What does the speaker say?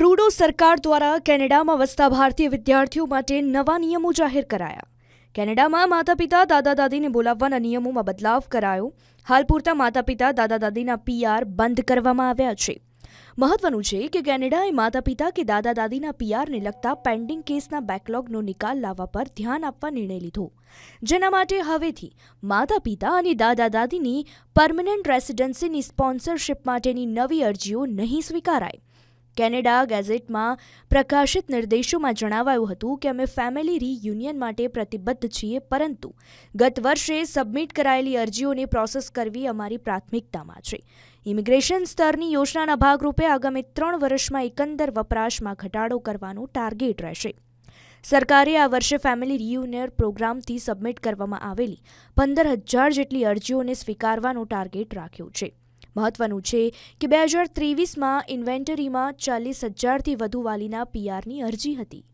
Trudeau સરકાર દ્વારા કેનેડામાં વસતા ભારતીય વિદ્યાર્થીઓ માટે નવા નિયમો જાહેર કરાયા. કેનેડામાં માતા-પિતા દાદા-દાદીને બોલાવવાના નિયમોમાં બદલાવ કરાયો. હાલ પૂરતા માતા-પિતા દાદા-દાદીના PR બંધ કરવામાં આવ્યા છે. મહત્વનું છે કે કેનેડાએ માતા-પિતા કે દાદા-દાદીના PRને લગતા પેન્ડિંગ કેસના બેકલોગનો નિકાલ લાવવા પર ધ્યાન આપવા નિર્ણય લીધો, જેના માટે હવેથી માતા-પિતા અને દાદા-દાદીની પરમનન્ટ રેસિડેન્સીની સ્પોન્સરશિપ માટેની નવી અરજીઓ નહીં સ્વીકારાય. કેનેડા ગેઝેટમાં પ્રકાશિત નિર્દેશોમાં જણાવાયું હતું કે અમે ફેમિલી રિયુનિયન માટે પ્રતિબદ્ધ છીએ, પરંતુ ગત વર્ષે સબમિટ કરાયેલી અરજીઓને પ્રોસેસ કરવી અમારી પ્રાથમિકતામાં છે. ઇમિગ્રેશન સ્તરની યોજનાના ભાગરૂપે આગામી 3 વર્ષમાં એકંદર વપરાશમાં ઘટાડો કરવાનો ટાર્ગેટ રહેશે. સરકારે આ વર્ષે ફેમિલી રિયુનિયન પ્રોગ્રામથી સબમિટ કરવામાં આવેલી 15,000 જેટલી અરજીઓને સ્વીકારવાનો ટાર્ગેટ રાખ્યો છે. મહત્વનું છે કે 2023માં ઇન્વેન્ટરીમાં 40,000થી વધુ વાલીના PRની અરજી હતી.